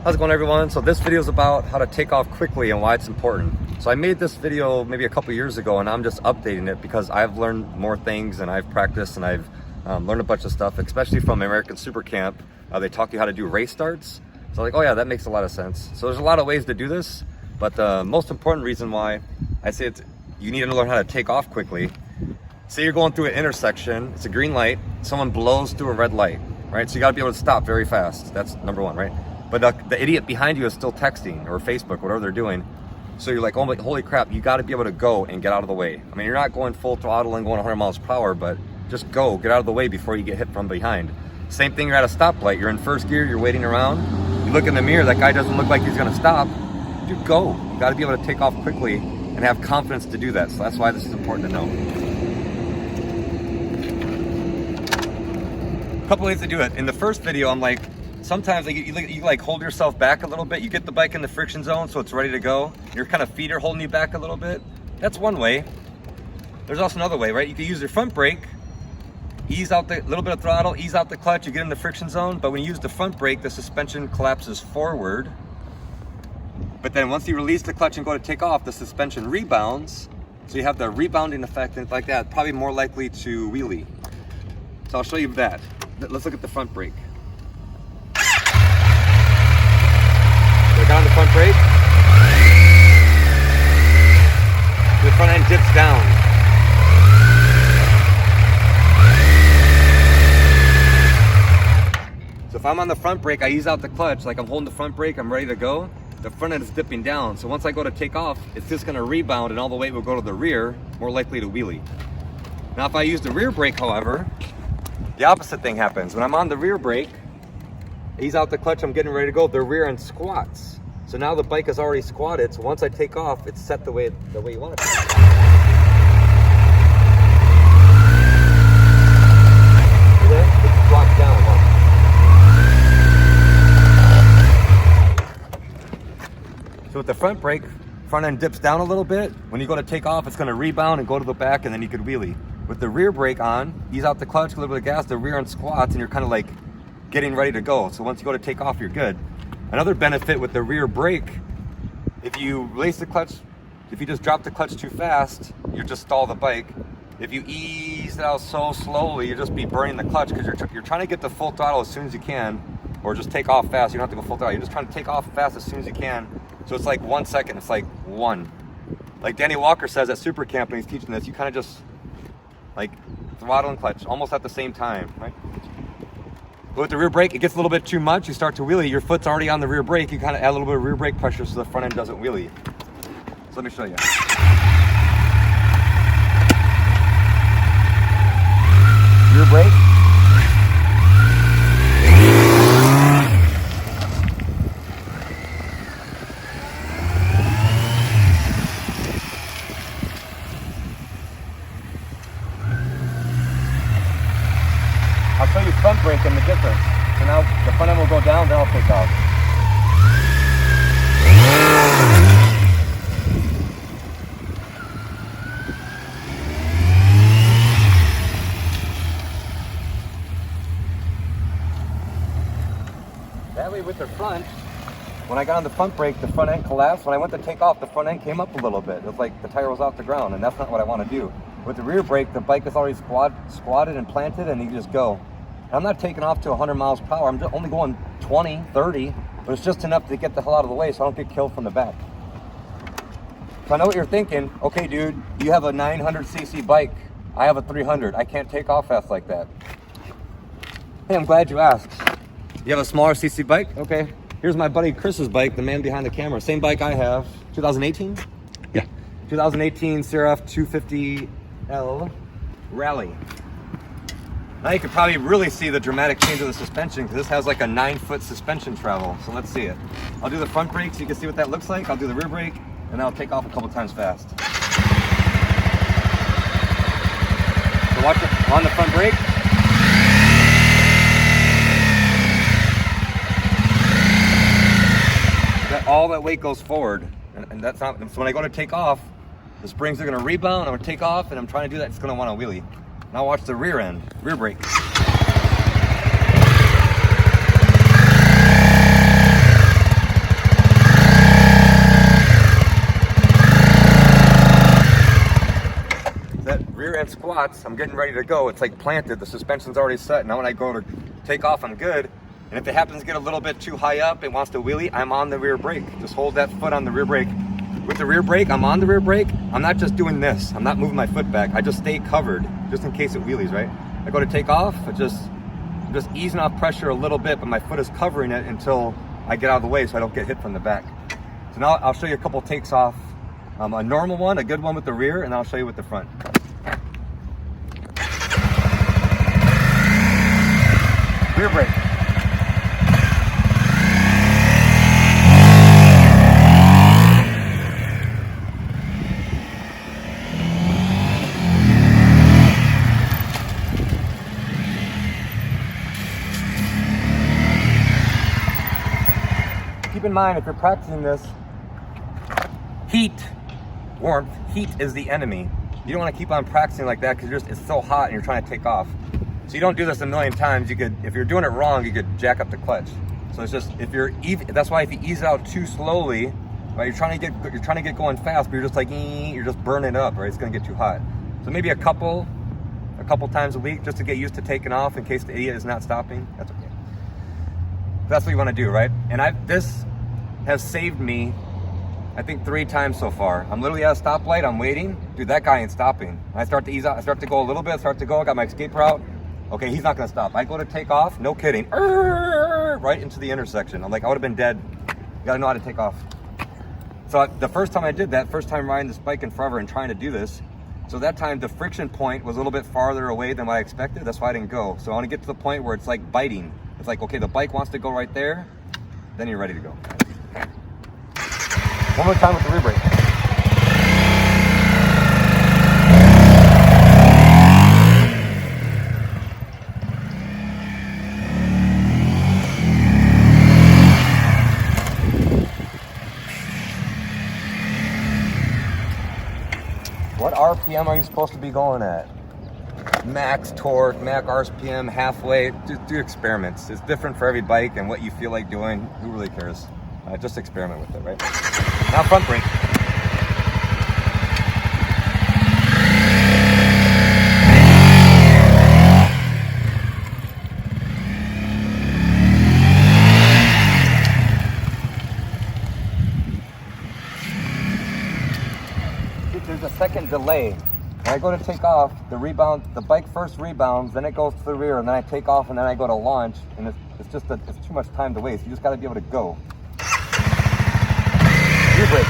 How's it going, everyone? So this video is about how to take off quickly and why it's important. So I made this video maybe a couple years ago, and I'm just updating it because I've learned more things and I've practiced and I've learned a bunch of stuff, especially from American Super Camp. They taught you how to do race starts. So like, oh yeah, that makes a lot of sense. So there's a lot of ways to do this, but the most important reason why I say you need to learn how to take off quickly. Say you're going through an intersection, it's a green light, someone blows through a red light, right? So you gotta be able to stop very fast. That's number one, right? But the idiot behind you is still texting or Facebook, whatever they're doing. So you're like, oh my, holy crap, you got to be able to go and get out of the way. I mean, you're not going full throttle and going 100 miles per hour, but just go, get out of the way before you get hit from behind. Same thing, you're at a stoplight, you're in first gear, you're waiting around. You look in the mirror, that guy doesn't look like he's going to stop. Dude, go. You got to be able to take off quickly and have confidence to do that. So that's why this is important to know. A couple ways to do it. In the first video, I'm like, sometimes like, you like hold yourself back a little bit. You get the bike in the friction zone so it's ready to go. Your kind of feet are holding you back a little bit. That's one way. There's also another way, right? You can use your front brake, ease out the little bit of throttle, ease out the clutch, you get in the friction zone. But when you use the front brake, the suspension collapses forward. But then once you release the clutch and go to take off, the suspension rebounds. So you have the rebounding effect and like that, probably more likely to wheelie. So I'll show you that. Let's look at the front brake. So I got on the front brake. The front end dips down. So if I'm on the front brake, I ease out the clutch, like I'm holding the front brake, I'm ready to go. The front end is dipping down. So once I go to take off, it's just gonna rebound and all the weight will go to the rear, more likely to wheelie. Now if I use the rear brake, however, the opposite thing happens. When I'm on the rear brake, ease out the clutch, I'm getting ready to go, the rear end squats. So now the bike is already squatted, so once I take off, it's set the way you want it to be. See that? It squats down. So with the front brake, front end dips down a little bit. When you go to take off, it's gonna rebound and go to the back, and then you could wheelie. With the rear brake on, ease out the clutch, a little bit of gas, the rear end squats, and you're kind of like getting ready to go. So once you go to take off, you're good. Another benefit with the rear brake, if you release the clutch, if you just drop the clutch too fast, you just stall the bike. If you ease it out so slowly, you just be burning the clutch because you're trying to get the full throttle as soon as you can, or just take off fast. You don't have to go full throttle. You're just trying to take off fast as soon as you can. So it's like 1 second. It's like one. Like Danny Walker says at Super Camp when he's teaching this, you kind of just like throttle and clutch almost at the same time, right? But with the rear brake, it gets a little bit too much. You start to wheelie. Your foot's already on the rear brake. You kind of add a little bit of rear brake pressure so the front end doesn't wheelie. So let me show you. Rear brake. I'll show you front brake and the difference. So now the front end will go down, then I'll take off. That way with the front, when I got on the front brake, the front end collapsed. When I went to take off, the front end came up a little bit. It was like the tire was off the ground, and that's not what I want to do. With the rear brake, the bike is already squatted and planted, and you just go. I'm not taking off to 100 miles per hour. I'm just only going 20, 30, but it's just enough to get the hell out of the way so I don't get killed from the back. So I know what you're thinking. Okay, dude, you have a 900cc bike. I have a 300. I can't take off fast like that. Hey, I'm glad you asked. You have a smaller cc bike? Okay. Here's my buddy Chris's bike, the man behind the camera. Same bike I have. 2018? Yeah. 2018 CRF 250L Rally. Now you can probably really see the dramatic change of the suspension because this has like a 9-foot suspension travel. So let's see it. I'll do the front brake so you can see what that looks like. I'll do the rear brake and then I'll take off a couple times fast. So watch it on the front brake. All that weight goes forward, and that's not. So when I go to take off, the springs are going to rebound. I'm going to take off, and I'm trying to do that. It's going to want to wheelie. Now watch the rear end, rear brake. rear end squats, I'm getting ready to go. It's like planted, the suspension's already set. Now when I go to take off, I'm good. And if it happens to get a little bit too high up, it wants to wheelie, I'm on the rear brake. Just hold that foot on the rear brake. With the rear brake, I'm on the rear brake. I'm not just doing this. I'm not moving my foot back. I just stay covered just in case it wheelies, right? I go to take off, I'm just easing off pressure a little bit, but my foot is covering it until I get out of the way so I don't get hit from the back. So now I'll show you a couple takes off. A normal one, a good one with the rear, and I'll show you with the front. Rear brake. Keep in mind, if you're practicing this, warmth, heat is the enemy. You don't want to keep on practicing like that because it's so hot and you're trying to take off. So you don't do this a million times. If you're doing it wrong, you could jack up the clutch. So it's just, that's why if you ease it out too slowly, right, you're trying to get going fast, but you're just like, you're just burning it up, right? It's gonna get too hot. So maybe a couple times a week just to get used to taking off in case the idiot is not stopping. That's okay. That's what you want to do, right? And this has saved me, I think 3 times so far. I'm literally at a stoplight, I'm waiting. Dude, that guy ain't stopping. I start to ease out, I start to go a little bit, I got my escape route. Okay, he's not gonna stop. I go to take off, no kidding, right into the intersection. I'm like, I would have been dead. You gotta know how to take off. So the first time I did that, first time riding this bike in forever and trying to do this, so that time the friction point was a little bit farther away than what I expected. That's why I didn't go. So I wanna get to the point where it's like biting. It's like, okay, the bike wants to go right there, then you're ready to go. One more time with the rear brake. What RPM are you supposed to be going at? Max torque, max RPM, halfway. Do experiments. It's different for every bike and what you feel like doing. Who really cares? Just experiment with it, right? Now front brake. There's a second delay. When I go to take off, the bike first rebounds, then it goes to the rear, and then I take off, and then I go to launch, and it's too much time to waste. You just got to be able to go. Rear brake.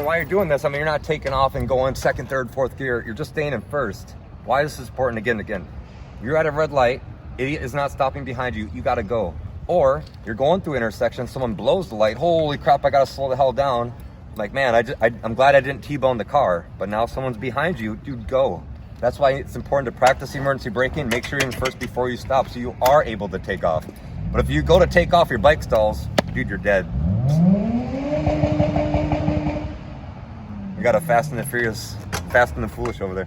While you're doing this, I mean, you're not taking off and going second, third, fourth gear. You're just staying in first. Why is this important? Again, you're at a red light, idiot is not stopping behind you, you gotta go. Or you're going through intersection, someone blows the light, holy crap, I gotta slow the hell down. Like, man, I'm glad I didn't T-bone the car, but now someone's behind you, dude, go. That's why it's important to practice emergency braking. Make sure you're in first before you stop so you are able to take off. But if you go to take off, your bike stalls, dude, you're dead. You got a Fast and the Furious, Fast and the Foolish over there.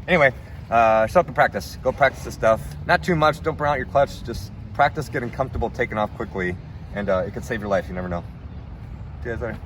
Anyway, shut up and practice. Go practice this stuff. Not too much, don't burn out your clutch. Just practice getting comfortable taking off quickly, and it could save your life, you never know. See you guys later.